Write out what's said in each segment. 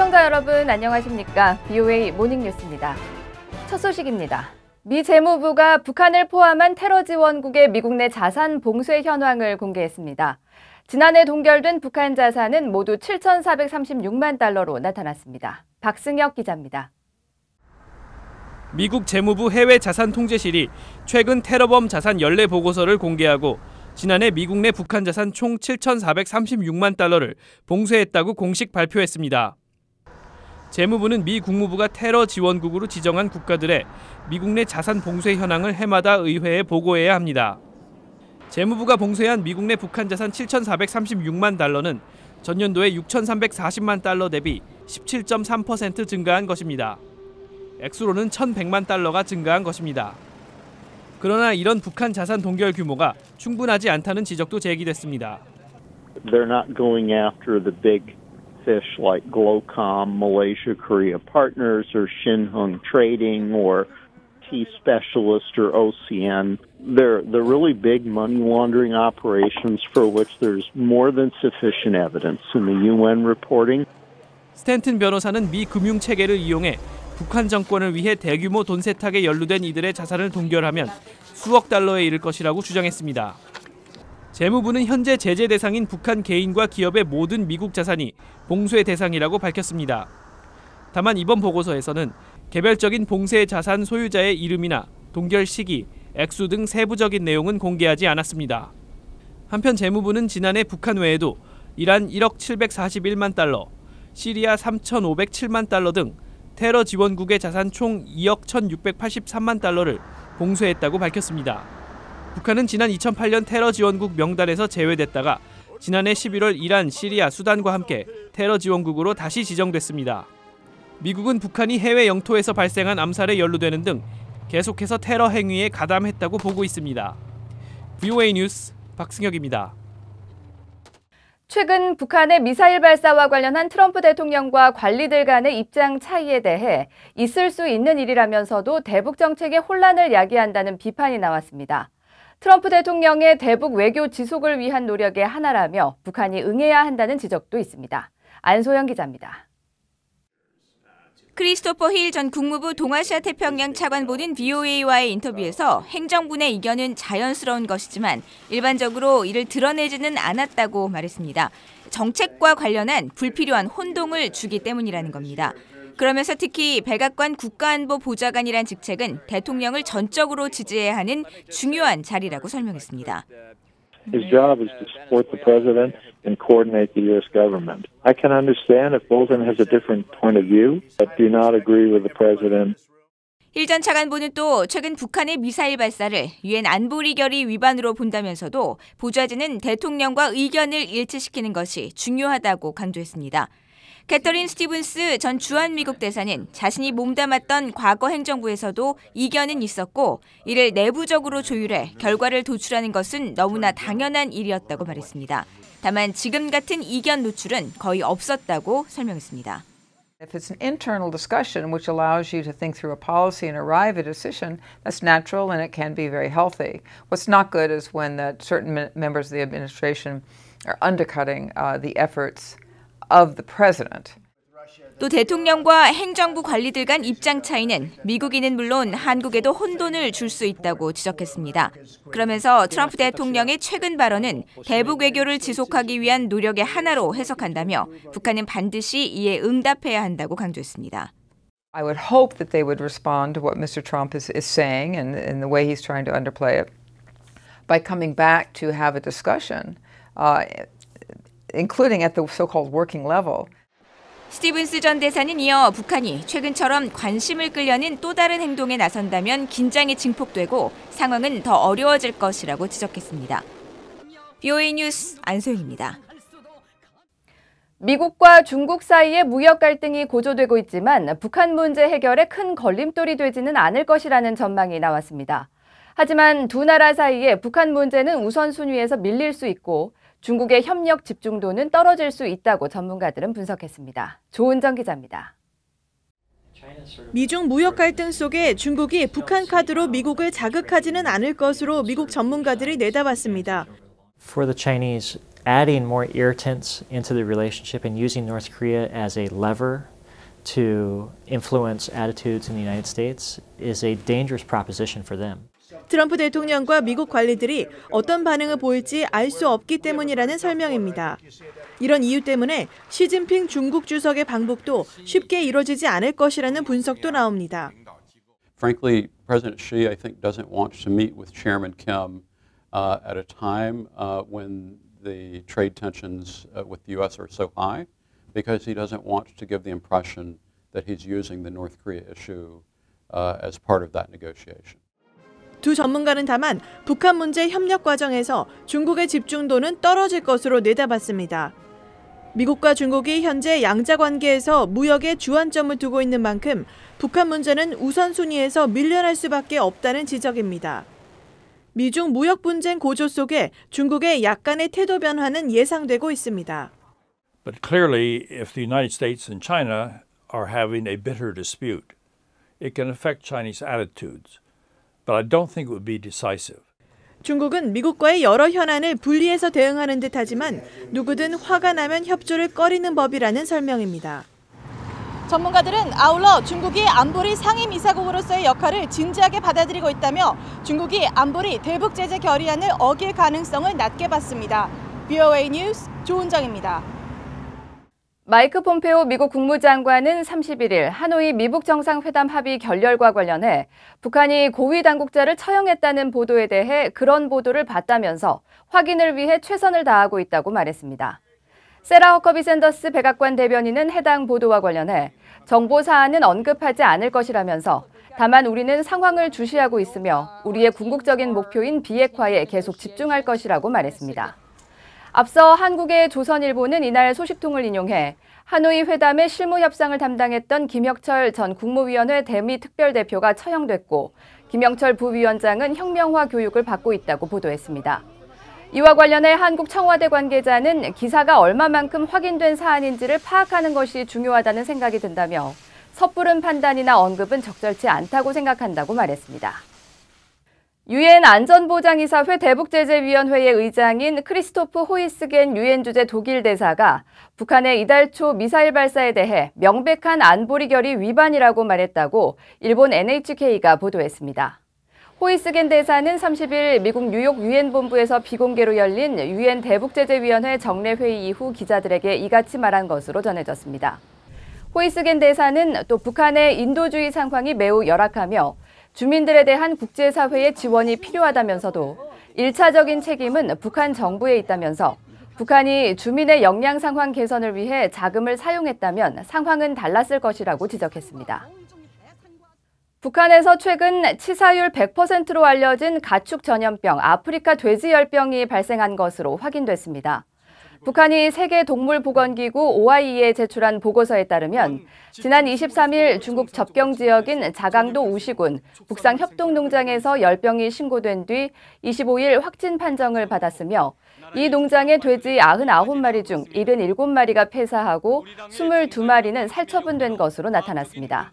시청자 여러분 안녕하십니까? BOA 모닝뉴스입니다. 첫 소식입니다. 미 재무부가 북한을 포함한 테러 지원국의 미국 내 자산 봉쇄 현황을 공개했습니다. 지난해 동결된 북한 자산은 모두 7,436만 달러로 나타났습니다. 박승혁 기자입니다. 미국 재무부 해외자산통제실이 최근 테러범 자산 연례 보고서를 공개하고 지난해 미국 내 북한 자산 총 7,436만 달러를 봉쇄했다고 공식 발표했습니다. 재무부는 미 국무부가 테러 지원국으로 지정한 국가들의 미국 내 자산 봉쇄 현황을 해마다 의회에 보고해야 합니다. 재무부가 봉쇄한 미국 내 북한 자산 7,436만 달러는 전년도에 6,340만 달러 대비 17.3% 증가한 것입니다. 액수로는 1,100만 달러가 증가한 것입니다. 그러나 이런 북한 자산 동결 규모가 충분하지 않다는 지적도 제기됐습니다. They're not going after the big fish like Glocom, Malaysia Korea Partners, or Shinhung Trading, or T Specialist, or OCN. They're really big money laundering operations for which there's more than sufficient evidence in the UN reporting. 스탠튼 변호사는 미 금융 체계를 이용해 북한 정권을 위해 대규모 돈 세탁에 연루된 이들의 자산을 동결하면 수억 달러에 이를 것이라고 주장했습니다. 재무부는 현재 제재 대상인 북한 개인과 기업의 모든 미국 자산이 봉쇄 대상이라고 밝혔습니다. 다만 이번 보고서에서는 개별적인 봉쇄 자산 소유자의 이름이나 동결 시기, 액수 등 세부적인 내용은 공개하지 않았습니다. 한편 재무부는 지난해 북한 외에도 이란 1억 741만 달러, 시리아 3,507만 달러 등 테러 지원국의 자산 총 2억 1,683만 달러를 봉쇄했다고 밝혔습니다. 북한은 지난 2008년 테러 지원국 명단에서 제외됐다가 지난해 11월 이란, 시리아, 수단과 함께 테러 지원국으로 다시 지정됐습니다. 미국은 북한이 해외 영토에서 발생한 암살에 연루되는 등 계속해서 테러 행위에 가담했다고 보고 있습니다. BOA 뉴스 박승혁입니다. 최근 북한의 미사일 발사와 관련한 트럼프 대통령과 관리들 간의 입장 차이에 대해 있을 수 있는 일이라면서도 대북 정책의 혼란을 야기한다는 비판이 나왔습니다. 트럼프 대통령의 대북 외교 지속을 위한 노력의 하나라며 북한이 응해야 한다는 지적도 있습니다. 안소영 기자입니다. 크리스토퍼 힐 전 국무부 동아시아 태평양 차관보는 BOA와의 인터뷰에서 행정부의 이견은 자연스러운 것이지만 일반적으로 이를 드러내지는 않았다고 말했습니다. 정책과 관련한 불필요한 혼동을 주기 때문이라는 겁니다. 그러면서 특히 백악관 국가안보보좌관이란 직책은 대통령을 전적으로 지지해야 하는 중요한 자리라고 설명했습니다. His job is to support the president and coordinate the U.S. government. I can understand if Bolton has a different point of view, but do not agree with the president. 힐 전 차관보는 또 최근 북한의 미사일 발사를 유엔 안보리 결의 위반으로 본다면서도 보좌진은 대통령과 의견을 일치시키는 것이 중요하다고 강조했습니다. 캐터린 스티븐스 전 주한미국 대사는 자신이 몸담았던 과거 행정부에서도 이견은 있었고 이를 내부적으로 조율해 결과를 도출하는 것은 너무나 당연한 일이었다고 말했습니다. 다만 지금 같은 이견 노출은 거의 없었다고 설명했습니다. If it's an internal discussion which allows you to think through a policy and arrive at a decision, that's natural and it can be very healthy. What's not good is when certain members of the administration are undercutting the efforts of the president. 또 대통령과 행정부 관리들 간 입장 차이는 미국인은 물론 한국에도 혼돈을 줄 수 있다고 지적했습니다. 그러면서 트럼프 대통령의 최근 발언은 대북 외교를 지속하기 위한 노력의 하나로 해석한다며 북한은 반드시 이에 응답해야 한다고 강조했습니다. I would hope that they would respond to what Mr. Trump is saying and the way he's trying to underplay it by coming back to have a discussion, including at the so-called working level. 스티븐스 전 대사는 이어 북한이 최근처럼 관심을 끌려는 또 다른 행동에 나선다면 긴장이 증폭되고 상황은 더 어려워질 것이라고 지적했습니다. BOA 뉴스 안소영입니다. 미국과 중국 사이에 무역 갈등이 고조되고 있지만 북한 문제 해결에 큰 걸림돌이 되지는 않을 것이라는 전망이 나왔습니다. 하지만 두 나라 사이에 북한 문제는 우선순위에서 밀릴 수 있고 중국의 협력 집중도는 떨어질 수 있다고 전문가들은 분석했습니다. 조은정 기자입니다. 미중 무역 갈등 속에 중국이 북한 카드로 미국을 자극하지는 않을 것으로 미국 전문가들이 내다봤습니다. For the Chinese, adding more irritants into the relationship and using North Korea as a lever to influence attitudes in the United States is a dangerous proposition for them. 트럼프 대통령과 미국 관리들이 어떤 반응을 보일지 알 수 없기 때문이라는 설명입니다. 이런 이유 때문에 시진핑 중국 주석의 방북도 쉽게 이뤄지지 않을 것이라는 분석도 나옵니다. Frankly, President Xi, I think, doesn't want to meet with Chairman Kim at a time when the trade tensions with the U.S. are so high, because he doesn't want to give the impression that he's using the North Korea issue as part of that negotiation. 두 전문가는 다만 북한 문제 협력 과정에서 중국의 집중도는 떨어질 것으로 내다봤습니다. 미국과 중국이 현재 양자 관계에서 무역에 주안점을 두고 있는 만큼 북한 문제는 우선순위에서 밀려날 수밖에 없다는 지적입니다. 미중 무역 분쟁 고조 속에 중국의 약간의 태도 변화는 예상되고 있습니다. But clearly, if the United States and China are having a bitter dispute, it can affect Chinese attitudes. But I don't think it would be decisive. 중국은 미국과의 여러 현안을 분리해서 대응하는 듯하지만 누구든 화가 나면 협조를 꺼리는 법이라는 설명입니다. 전문가들은 아울러 중국이 안보리 상임이사국으로서의 역할을 진지하게 받아들이고 있다며 중국이 안보리 대북 제재 결의안을 어길 가능성을 낮게 봤습니다. VOA 뉴스 조은정입니다. 마이크 폼페오 미국 국무장관은 31일 하노이 미북 정상회담 합의 결렬과 관련해 북한이 고위 당국자를 처형했다는 보도에 대해 그런 보도를 봤다면서 확인을 위해 최선을 다하고 있다고 말했습니다. 세라 허커비 샌더스 백악관 대변인은 해당 보도와 관련해 정보 사안은 언급하지 않을 것이라면서 다만 우리는 상황을 주시하고 있으며 우리의 궁극적인 목표인 비핵화에 계속 집중할 것이라고 말했습니다. 앞서 한국의 조선일보는 이날 소식통을 인용해 하노이 회담의 실무 협상을 담당했던 김혁철 전 국무위원회 대미 특별대표가 처형됐고 김영철 부위원장은 혁명화 교육을 받고 있다고 보도했습니다. 이와 관련해 한국 청와대 관계자는 기사가 얼마만큼 확인된 사안인지를 파악하는 것이 중요하다는 생각이 든다며 섣부른 판단이나 언급은 적절치 않다고 생각한다고 말했습니다. 유엔 안전보장이사회 대북제재위원회의 의장인 크리스토프 호이스겐 유엔 주재 독일 대사가 북한의 이달 초 미사일 발사에 대해 명백한 안보리 결의 위반이라고 말했다고 일본 NHK가 보도했습니다. 호이스겐 대사는 30일 미국 뉴욕 유엔 본부에서 비공개로 열린 유엔 대북제재위원회 정례회의 이후 기자들에게 이같이 말한 것으로 전해졌습니다. 호이스겐 대사는 또 북한의 인도주의 상황이 매우 열악하며 주민들에 대한 국제사회의 지원이 필요하다면서도 1차적인 책임은 북한 정부에 있다면서 북한이 주민의 역량 상황 개선을 위해 자금을 사용했다면 상황은 달랐을 것이라고 지적했습니다. 북한에서 최근 치사율 100%로 알려진 가축 전염병 아프리카 돼지열병이 발생한 것으로 확인됐습니다. 북한이 세계동물보건기구 OIE에 제출한 보고서에 따르면 지난 23일 중국 접경 지역인 자강도 우시군 북상협동농장에서 열병이 신고된 뒤 25일 확진 판정을 받았으며 이 농장의 돼지 99마리 중 77마리가 폐사하고 22마리는 살처분된 것으로 나타났습니다.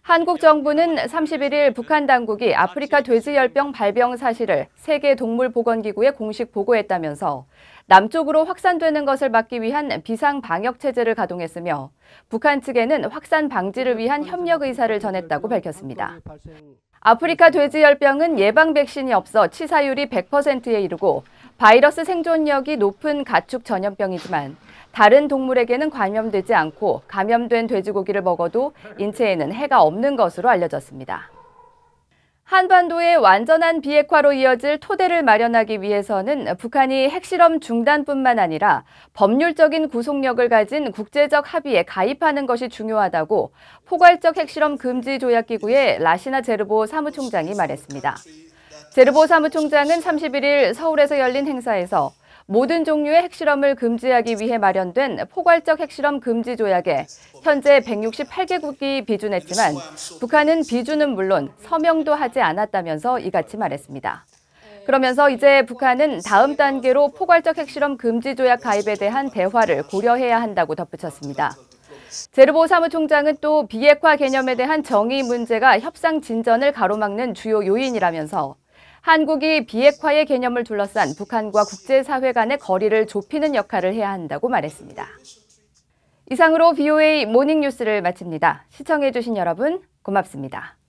한국 정부는 31일 북한 당국이 아프리카 돼지열병 발병 사실을 세계동물보건기구에 공식 보고했다면서 남쪽으로 확산되는 것을 막기 위한 비상방역체제를 가동했으며 북한 측에는 확산 방지를 위한 협력 의사를 전했다고 밝혔습니다. 아프리카 돼지열병은 예방 백신이 없어 치사율이 100%에 이르고 바이러스 생존력이 높은 가축 전염병이지만 다른 동물에게는 감염되지 않고 감염된 돼지고기를 먹어도 인체에는 해가 없는 것으로 알려졌습니다. 한반도의 완전한 비핵화로 이어질 토대를 마련하기 위해서는 북한이 핵실험 중단뿐만 아니라 법률적인 구속력을 가진 국제적 합의에 가입하는 것이 중요하다고 포괄적 핵실험 금지 조약기구의 라시나 제르보 사무총장이 말했습니다. 제르보 사무총장은 31일 서울에서 열린 행사에서 모든 종류의 핵실험을 금지하기 위해 마련된 포괄적 핵실험 금지 조약에 현재 168개국이 비준했지만 북한은 비준은 물론 서명도 하지 않았다면서 이같이 말했습니다. 그러면서 이제 북한은 다음 단계로 포괄적 핵실험 금지 조약 가입에 대한 대화를 고려해야 한다고 덧붙였습니다. 제르보 사무총장은 또 비핵화 개념에 대한 정의 문제가 협상 진전을 가로막는 주요 요인이라면서 한국이 비핵화의 개념을 둘러싼 북한과 국제사회 간의 거리를 좁히는 역할을 해야 한다고 말했습니다. 이상으로 VOA 모닝뉴스를 마칩니다. 시청해주신 여러분 고맙습니다.